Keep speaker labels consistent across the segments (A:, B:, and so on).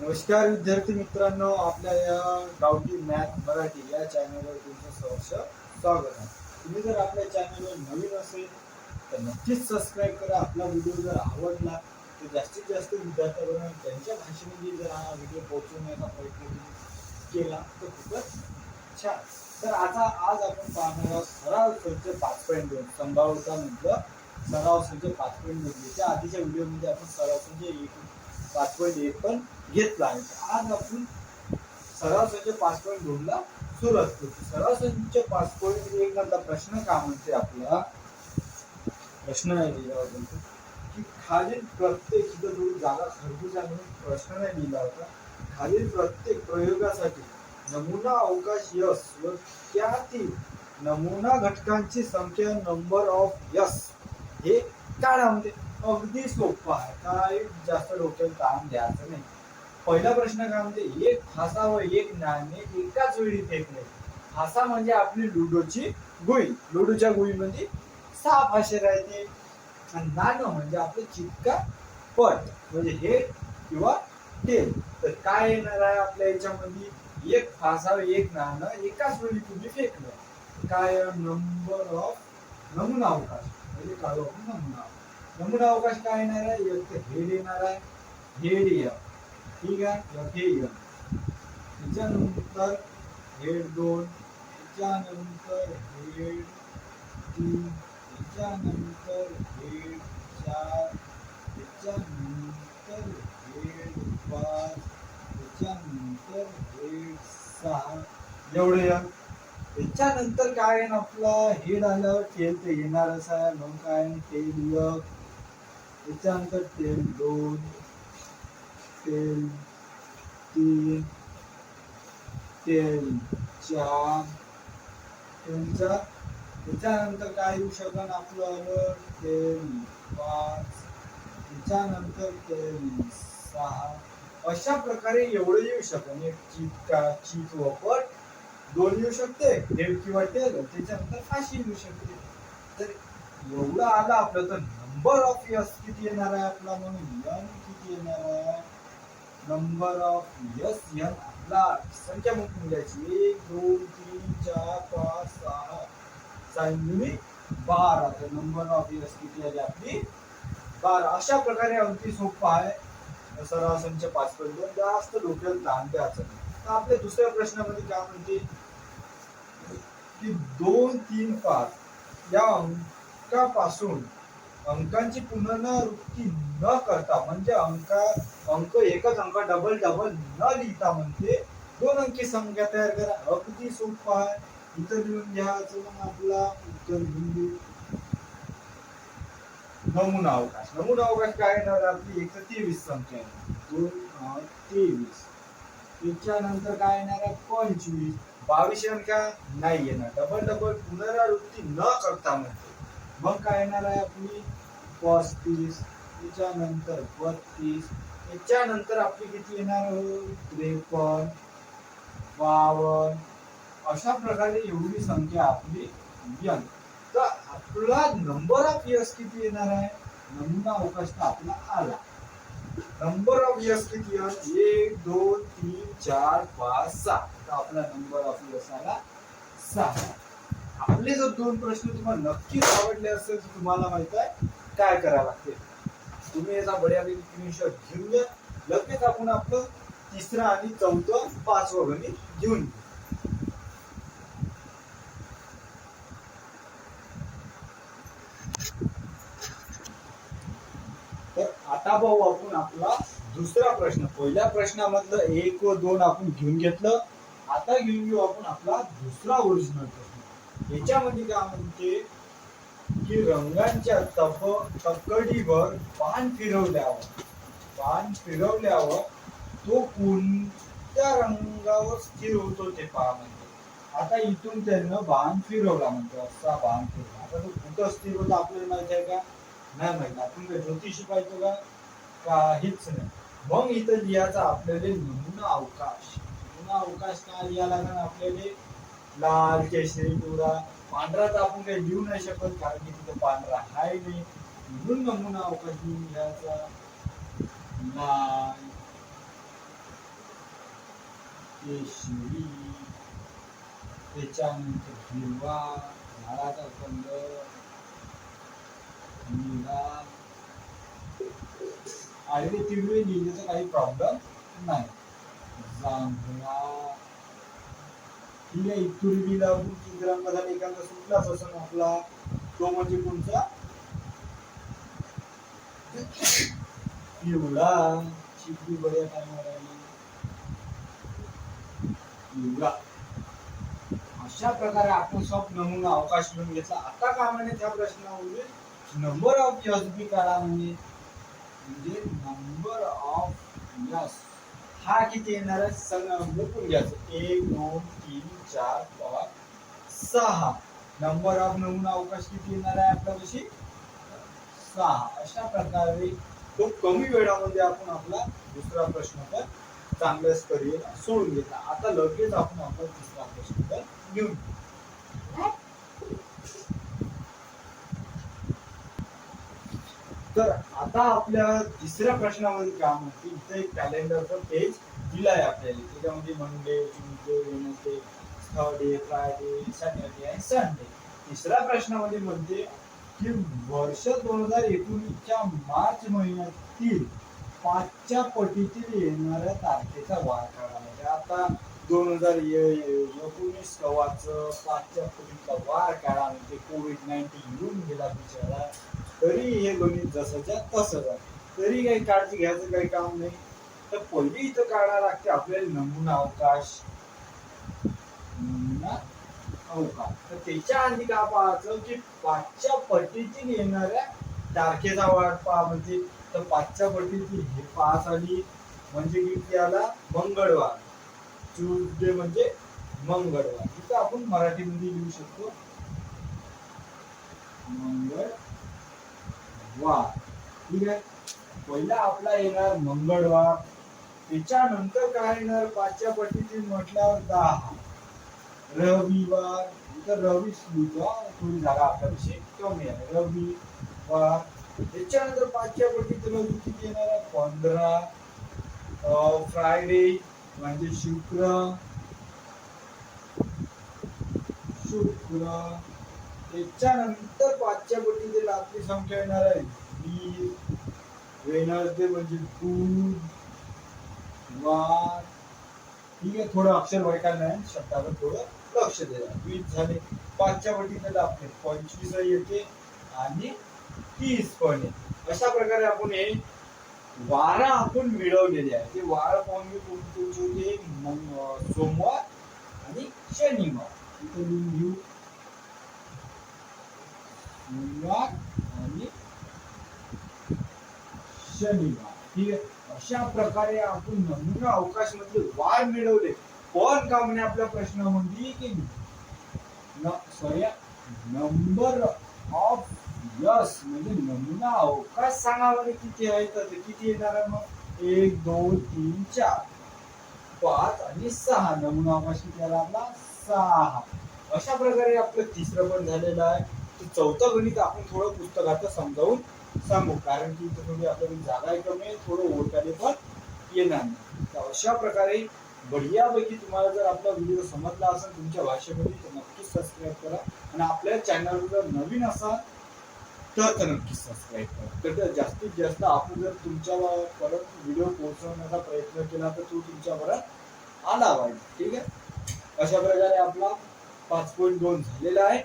A: नमस्कार विद्यार्थी मित्रांनो, आपल्या या गावठी मॅथ मराठी या चॅनलवर तुमचं सहर्ष स्वागत आहे. तुम्ही जर आपल्या चॅनलवर नवीन असेल तर नक्कीच सबस्क्राईब करा. आपला व्हिडिओ जर आवडला तर जास्तीत जास्त विद्यार्थ्यांपर्यंत त्यांच्या भाषेमध्ये जर हा व्हिडिओ पोहोचवण्याचा प्रयत्न केला तर खूपच छान. तर आज आपण पाहणार आहोत सराव संच 5.2 संभाव्यता म्हटलं सराव संच 5.2. याच्या आधीच्या व्हिडिओमध्ये आपण सराव संच 5.1 पण घेतला आहे. आज आपण सराव संच 5.2 ला सुरुवात करतो. सराव संच 5.1 मधला प्रश्न काय म्हणते आपला प्रश्न नाही लिहिला होता की खालील प्रत्येक इथं जागा खरबूजा म्हणून प्रश्न नाही लिहिला होता. खालील प्रत्येक प्रयोगासाठी नमुना अवकाश यस व त्यातील नमुना घटकांची संख्या नंबर ऑफ यस हे काढा. म्हणजे अगदी सोपं आहे, काय जास्त डोक्यात ताण द्यायचं नाही. पहिला प्रश्न काय म्हणते, एक फासा व एक नाणे एकाच वेळी फेकले. फासा म्हणजे आपली लुडोची गुळी. लुडोच्या गुळीमध्ये 6 फासे राहते आणि नाणं म्हणजे आपलं चिटका पट म्हणजे हेड किंवा टेल. तर काय येणार आहे आपल्या याच्यामध्ये, एक फासा व एक नाणं एकाच वेळी तुम्ही फेकलं. काय नंबर ऑफ नमुना अवकाश म्हणजे काढू आपण नमुना अवकाश काय येणार आहे, एक हेड येणार आहे, हेड एम. ठीक आहे, हे त्याच्यानंतर हेड 2, त्याच्यानंतर हेड 3, त्याच्यानंतर हेड 4, त्याच्यानंतर हेड 5, त्याच्यानंतर हेड 6 एवढे या. त्याच्यानंतर काय आहे ना, आपला हेड आल्यावर टेल तर येणारच आहे. मग काय टेल 1, त्याच्यानंतर टेल 2, टेल 3, टेल 4, त्याच्यानंतर काय येऊ शकन आपलं टेल 5, त्याच्यानंतर टेल 6. अशा प्रकारे एवढं येऊ शकन. एक चित व पट 2 येऊ शकते, हेड किंवा टेल. त्याच्यानंतर फाशी येऊ शकते. तर एवढं आलं आपलं. तर नंबर ऑफ यस किती येणार आहे आपला, म्हणून एन किती येणार आहे, नंबर ऑफ यस एन आपला संख्या म्हणून घ्यायची 1 2 3 4 5 6 6 12. तर नंबर ऑफ यस किती आली आपली 12. अशा प्रकारे अगदी सोपं आहे सराव संच 5.2. जास्त डोक्याला ताण द्यायचं नाही. तर आपल्या दुसऱ्या प्रश्नामध्ये काय म्हणते की 2 3 5 या अंकापासून अंकांची पुनरावृत्ती न करता म्हणजे अंक एकच अंक डबल न लिहिता म्हणते 2 अंकी संख्या तयार करा. अगदी सोपं आहे. इथं लिहून घ्यायचं. मग आपला उत्तर बिंदू नमुना अवकाश काय येणार आपली 123 संख्या आहे. 2 23. त्याच्यानंतर काय येणार आहे 25. 22 अंका नाही येणार. डबल पुनरावृत्ती न करता म्हणते. मग काय येणार आहे आपली 35. त्याच्यानंतर 32. त्याच्यानंतर आपली किती येणार 53, 52. अशा प्रकारे एवढी संख्या आपली येईल. तर आपला नंबर ऑफ यस किती येणार आहे, नमुना अवकाश आपला आला. नंबर ऑफ यस किती येईल 1 2 3 4 5 6. तर आपला नंबर ऑफ यस आला 6. आपले जर 2 प्रश्न तुम्हाला नक्कीच आवडले असेल तर तुम्हाला माहित आहे काय करावं लागते. तुम्ही याचा बऱ्यापैकी स्क्रीनशॉट घेऊन घ्या. लगेच आपण आपलं तिसरं आणि चौथं 5वं गणित घेऊन घेऊ. तर आता भाऊ आपण आपला दुसरा प्रश्न, पहिल्या प्रश्नामधलं 1 व 2 आपण घेऊन घेतलं. आता घेऊन घेऊ आपण आपला दुसरा ओरिजिनल प्रश्न. याच्यामध्ये काय म्हणते की रंगांच्या तकडीवर बाण फिरवल्यावर तो कोणत्या रंगावर स्थिर होतो ते पहा म्हणते. आता इथून त्यानं बाण फिरवला म्हणतो, असा बाण फिरवला. आता तो कुठं स्थिर होता आपल्याला माहिती आहे का, नाही माहिती. आपण काय ज्योतिषी पाहिजे का, काहीच नाही. मग इथं लिहायचा आपल्याला नमुना अवकाश काय लिहायला लागणार आपल्याला, लाल केशरी पिवळा. पांढरा तर आपण काही लिहू नाही शकत कारण की तिथे पांढरा आहे नाही. म्हणून नमुना अवकाश लिहून घ्यायचा लाल केशरी, त्याच्यानंतर हिरवा, झाडाचा कंद, निळा, आडवे तिडवे लिहिण्याचा काही प्रॉब्लेम नाही. जांभळा, ठीक आहे. पूर्वी लागून चित्रांमध्ये एखादा सुटला प्रसंग आपला, तो म्हणजे कोणता? पिवळा. चिपळी बऱ्या टाइमवर आली, पिवळा. अशा प्रकारे आपण सब नमुना अवकाश लिहून घेतला. आता का म्हणे त्या प्रश्नामध्ये नंबर ऑफ एसबी काढा म्हणजे नंबर ऑफ यस हा किती येणार आहे सांगून घ्यायचं. 1 2 3 4 5 6. नंबर ऑफ नमुना अवकाश किती येणार आहे आपल्यापाशी? 6. अशा प्रकारे खूप कमी वेळामध्ये आपण आपला दुसरा प्रश्न तर चांगल्याच तऱ्हेने सोडून घेतला. आता लगेच आपण आपला तिसरा प्रश्न तर घेऊन तर आता आपल्या तिसऱ्या प्रश्नामध्ये काय म्हणते, इथे एक कॅलेंडरचं पेज दिलाय आपल्याला. त्याच्यामध्ये Monday, Tuesday, Wednesday, Thursday, Friday, Saturday आणि संडे. तिसऱ्या प्रश्नामध्ये म्हणते की वर्ष 2019च्या मार्च महिन्यातील 5च्या पटीतील येणाऱ्या तारखेचा वार काढा. म्हणजे आता 2019 कवाचं 5च्या पटीचा वार काढा म्हणजे कोविड-19 येऊन गेला बिचारा, तरी हे गणित जसंच्या तसंच आहे. तरी काही काळजी घ्यायचं काही काम नाही. तर पहिली इथं काढायला लागते आपल्याला नमुना अवकाश. नमुना अवकाश. तर त्याच्या आधी काय पाहायचं की 5च्या पटीतील येणाऱ्या तारखेचा वार पहा. म्हणजे तर 5च्या पटीतील हे 5 आली म्हणजे किती आला? मंगळवार. ट्यूजडे म्हणजे मंगळवार. इथं आपण मराठीमध्ये लिहू शकतो मंगळवार. ठीक आहे. पहिला आपला येणार मंगळवार. त्याच्यानंतर काय येणार? 5च्या पटीतील म्हटल्यावर 10. रविवार. इथं रवी लिहितो, थोडी जागा आपल्यापाशी कमी आहे. रविवार. त्याच्यानंतर 5च्या पटीतील रवी किती येणार आहे? 15. फ्रायडे म्हणजे शुक्र. त्याच्यानंतर 5च्या पटीतील आपली संख्या येणार आहे 20. वेनसडे म्हणजे बुधवार. ठीक आहे. थोडं अक्षर वैकाल नाही, शब्दावर थोडं लक्ष द्या. 20 झाले. 5च्या पटीतील आपले 25 येते आणि 30 पण येते. अशा प्रकारे आपण हे वार आपण मिळवलेले आहे. ते वार पाहून तुमचे सोमवार आणि शनिवार. इथे लिहून घेऊ सोमवार आणि शनिवार. ठीक आहे. अशा प्रकारे आपण नमुना अवकाश मध्ये वार मिळवले. पण का म्हणे आपल्या प्रश्नामध्ये की नंबर ऑफ यस म्हणजे नमुना अवकाश सांगा म्हणजे किती आहे. तर किती येणार आहे मग? 1 2 3 4 5 आणि 6. नमुना अवकाश किती आला आपला? 6. अशा प्रकारे आपलं तिसरं पण झालेलं आहे. चौथं गणित आपण थोडं पुस्तकात समजावून सांगू, कारण की इथं थोडी आपल्याला जागा कमी आहे, थोडं ओळखायला पण येणार नाही. तर अशा प्रकारे बढियापैकी तुम्हाला जर आपला व्हिडिओ समजला असेल तुमच्या भाषेमध्ये तर नक्कीच सबस्क्राईब करा. आणि आपल्या चॅनलवर जर नवीन असाल तर नक्कीच सबस्क्राईब करा. तर जास्तीत जास्त आपण जर तुमच्यापर्यंत व्हिडिओ पोहोचवण्याचा प्रयत्न केला तर तो तुमच्यापर्यंत आला पाहिजे. ठीक आहे. अशा प्रकारे आपला 5.2 झालेला आहे.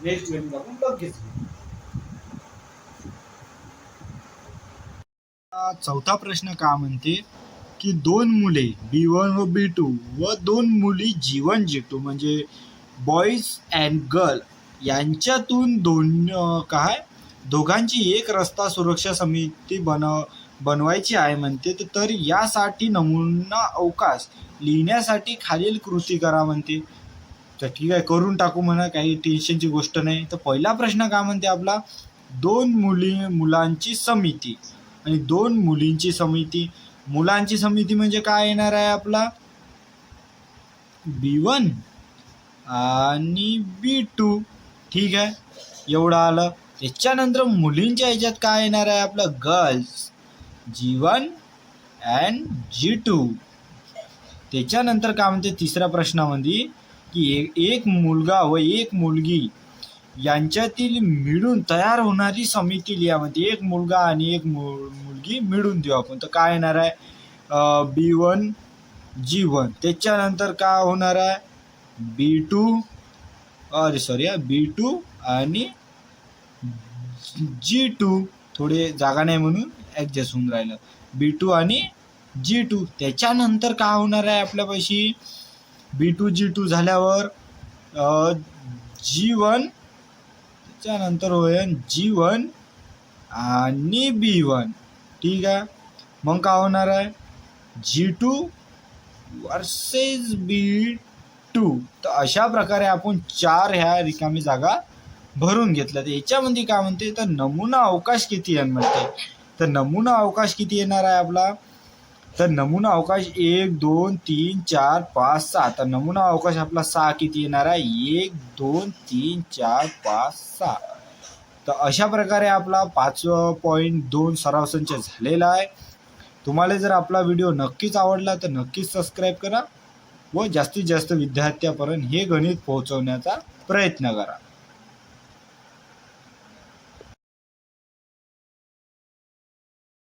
A: नेक्स्ट गणित आपण लगेच घेऊ. चौथा प्रश्न का म्हणते की 2 मुले B1 व B2 व 2 मुली G1 G2 म्हणजे बॉईज अँड गर्ल यांच्यातून दोघांची एक रस्ता सुरक्षा समिती बनवायची आहे म्हणते. तर यासाठी नमुना अवकाश लिहिण्यासाठी खालील कृती करा म्हणते. तर ठीक आहे, करून टाकू म्हणा, काही टेन्शनची गोष्ट नाही. तर पहिला प्रश्न काय म्हणते आपला? 2 मुलांची समिती आणि 2 मुलींची समिती. मुलांची समिती म्हणजे काय येणार आहे आपला? B1 आणि B2. ठीक आहे, एवढं आलं. त्याच्यानंतर मुलींच्या ह्याच्यात काय येणार आहे आपलं? Girls G1 and G2. त्याच्यानंतर काय म्हणते तिसऱ्या प्रश्नामध्ये की एक मुलगा व एक मुलगी यांच्यातील मिळून तयार होणारी समिती लिहामध्ये एक मुलगा आणि एक मुलगी मिळून देऊ आपण. तर काय येणार आहे B1 G1. त्याच्यानंतर काय होणार आहे B2 आणि G2. थोडे जागा नाही म्हणून ॲडजस्ट होऊन राहिलं. B2 आणि G2. त्याच्यानंतर काय होणार आहे आपल्यापाशी B2 G2 झाल्यावर G1. त्याच्यानंतर होईल G1 आणि B1. ठीक आहे. मग काय होणार आहे G2 वर्सेस B2. तर अशा प्रकारे आपण 4 ह्या रिकामी जागा भरून घेतल्या. तर याच्यामध्ये काय म्हणते तर नमुना अवकाश किती आहे म्हणते. तर नमुना अवकाश किती येणार आहे आपला. तर नमुना अवकाश 1 2 3 4 5 6. तर नमुना अवकाश आपला 6 किती येणार आहे 1 2 3 4 5 6. तर अशा प्रकारे आपला 5.2 सराव संच झालेला आहे. तुम्हाला जर आपला व्हिडिओ नक्कीच आवडला तर नक्कीच सबस्क्राईब करा व जास्तीत जास्त विद्यार्थ्यांपर्यंत हे गणित पोहोचवण्याचा प्रयत्न करा.